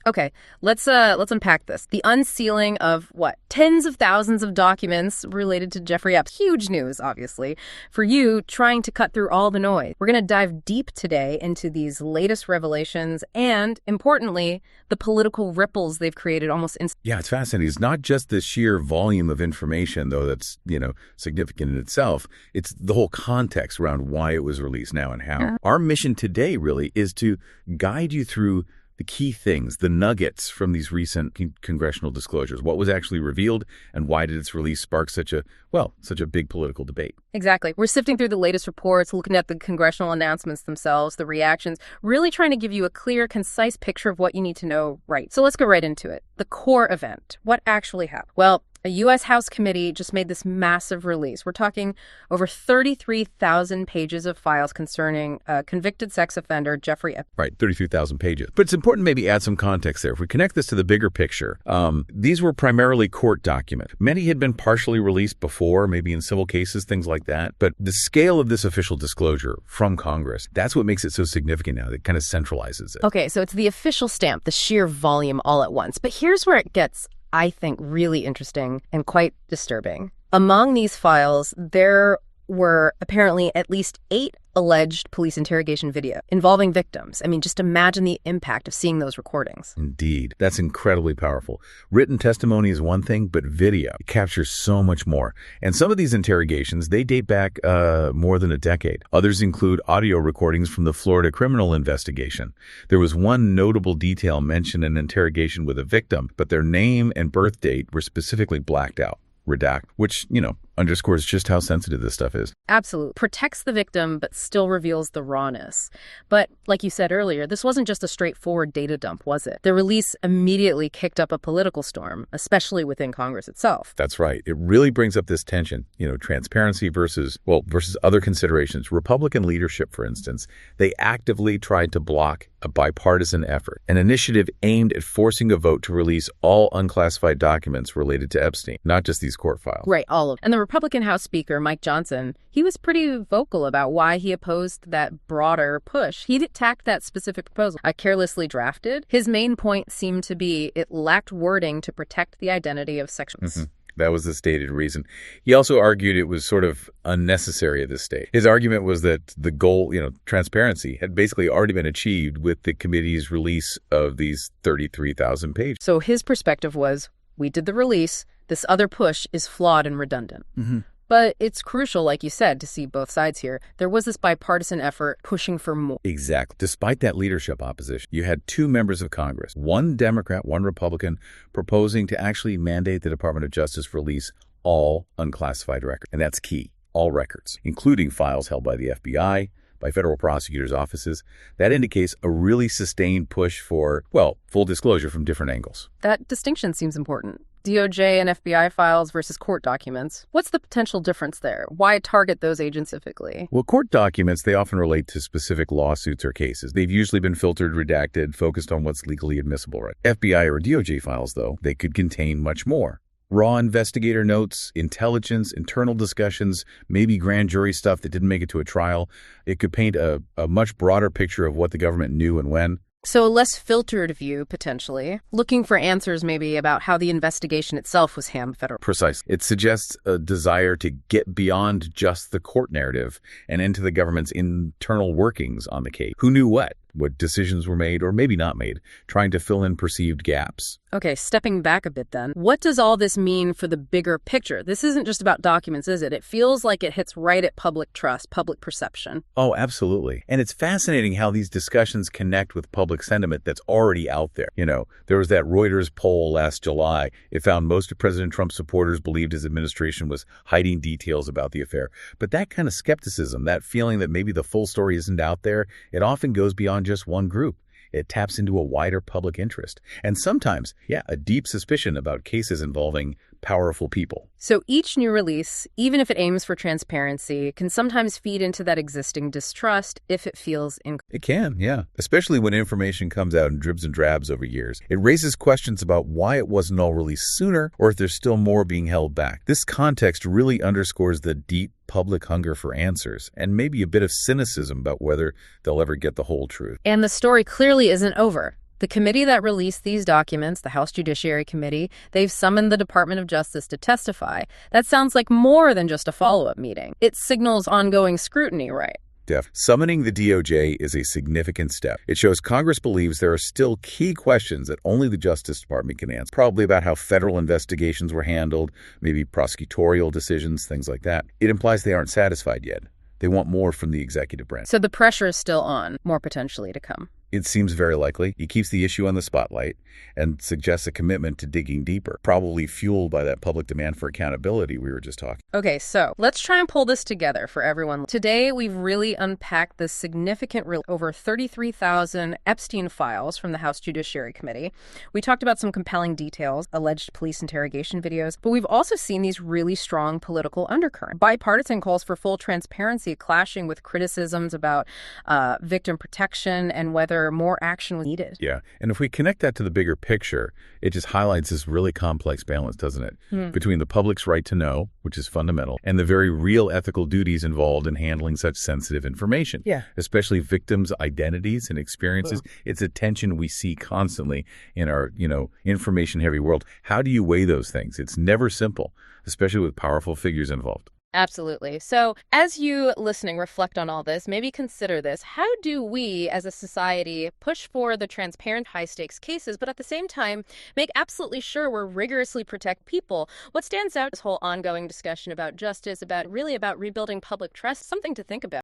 Okay, let's unpack this. The unsealing of tens of thousands of documents related to Jeffrey Epstein. Huge news, obviously, for you trying to cut through all the noise. We're going to dive deep today into these latest revelations and, importantly, the political ripples they've created almost instantly. Yeah, it's fascinating. It's not just the sheer volume of information, though that's, significant in itself. It's the whole context around why it was released now and how. Yeah. Our mission today really is to guide you through the key things, the nuggets from these recent congressional disclosures. What was actually revealed and why did its release spark such a big political debate? Exactly. We're sifting through the latest reports, looking at the congressional announcements themselves, the reactions, really trying to give you a clear, concise picture of what you need to know right. So let's go right into it. The core event. What actually happened? Well, a U.S. House committee just made this massive release. We're talking over 33,000 pages of files concerning convicted sex offender Jeffrey Epstein. Right, 33,000 pages. But it's important to maybe add some context there. If we connect this to the bigger picture, these were primarily court documents. Many had been partially released before, maybe in civil cases, things like that. But the scale of this official disclosure from Congress, that's what makes it so significant now. It kind of centralizes it. Okay, so it's the official stamp, the sheer volume all at once. But here's where it gets, I think, really interesting and quite disturbing. Among these files, there were apparently at least 8 alleged police interrogation video involving victims. I mean, just imagine the impact of seeing those recordings. Indeed. That's incredibly powerful. Written testimony is one thing, but video captures so much more. And some of these interrogations, they date back more than a decade. Others include audio recordings from the Florida criminal investigation. There was one notable detail mentioned in an interrogation with a victim, but their name and birth date were specifically blacked out. Redact, which, underscores just how sensitive this stuff is. Absolutely. Protects the victim, but still reveals the rawness. But like you said earlier, this wasn't just a straightforward data dump, was it? The release immediately kicked up a political storm, especially within Congress itself. That's right. It really brings up this tension, transparency versus other considerations. Republican leadership, for instance, they actively tried to block a bipartisan effort, an initiative aimed at forcing a vote to release all unclassified documents related to Epstein, not just these court files. Right, all of them. And the Republican House Speaker, Mike Johnson, he was pretty vocal about why he opposed that broader push. He attacked that specific proposal, carelessly drafted. His main point seemed to be it lacked wording to protect the identity of sexuals. Mm-hmm. That was the stated reason. He also argued it was sort of unnecessary at this stage. His argument was that the goal, transparency, had basically already been achieved with the committee's release of these 33,000 pages. So his perspective was, we did the release. This other push is flawed and redundant. Mm-hmm. But it's crucial, like you said, to see both sides here. There was this bipartisan effort pushing for more. Exactly. Despite that leadership opposition, you had 2 members of Congress, one Democrat, one Republican, proposing to actually mandate the Department of Justice release all unclassified records. And that's key. All records, including files held by the FBI, by federal prosecutors' offices. That indicates a really sustained push for, full disclosure from different angles. That distinction seems important. DOJ and FBI files versus court documents. What's the potential difference there? Why target those agents specifically? Well, court documents, they often relate to specific lawsuits or cases. They've usually been filtered, redacted, focused on what's legally admissible, right? FBI or DOJ files, though, they could contain much more. Raw investigator notes, intelligence, internal discussions, maybe grand jury stuff that didn't make it to a trial. It could paint a much broader picture of what the government knew and when. So a less filtered view, potentially, looking for answers maybe about how the investigation itself was handled federally. Precisely. It suggests a desire to get beyond just the court narrative and into the government's internal workings on the case. Who knew what decisions were made or maybe not made, trying to fill in perceived gaps. Okay, stepping back a bit then, what does all this mean for the bigger picture? This isn't just about documents, is it? It feels like it hits right at public trust, public perception. Oh, absolutely. And it's fascinating how these discussions connect with public sentiment that's already out there. There was that Reuters poll last July. It found most of President Trump's supporters believed his administration was hiding details about the affair. But that kind of skepticism, that feeling that maybe the full story isn't out there, it often goes beyond just one group. It taps into a wider public interest. And sometimes, a deep suspicion about cases involving powerful people. So each new release, even if it aims for transparency, can sometimes feed into that existing distrust if it feels It can, yeah. Especially when information comes out in dribs and drabs over years. It raises questions about why it wasn't all released sooner or if there's still more being held back. This context really underscores the deep public hunger for answers and maybe a bit of cynicism about whether they'll ever get the whole truth. And the story clearly isn't over. The committee that released these documents, the House Judiciary Committee, they've summoned the Department of Justice to testify. That sounds like more than just a follow-up meeting. It signals ongoing scrutiny, right? Summoning the DOJ is a significant step. It shows Congress believes there are still key questions that only the Justice Department can answer, probably about how federal investigations were handled, maybe prosecutorial decisions, things like that. It implies they aren't satisfied yet. They want more from the executive branch. So the pressure is still on, more potentially to come. It seems very likely. He keeps the issue on the spotlight and suggests a commitment to digging deeper, probably fueled by that public demand for accountability we were just talking. Okay, so let's try and pull this together for everyone. Today, we've really unpacked the significant, over 33,000 Epstein files from the House Judiciary Committee. We talked about some compelling details, alleged police interrogation videos, but we've also seen these really strong political undercurrents. Bipartisan calls for full transparency clashing with criticisms about victim protection and whether more action was needed. Yeah, and if we connect that to the bigger picture, it just highlights this really complex balance, doesn't it? Between the public's right to know, which is fundamental, and the very real ethical duties involved in handling such sensitive information. Yeah. Especially victims' identities and experiences. It's a tension we see constantly in our, information-heavy world. How do you weigh those things? It's never simple, especially with powerful figures involved. Absolutely. So as you listening reflect on all this, maybe consider this. How do we as a society push for the transparent high stakes cases, but at the same time, make absolutely sure we're rigorously protect people? What stands out is this whole ongoing discussion about justice, about rebuilding public trust, something to think about.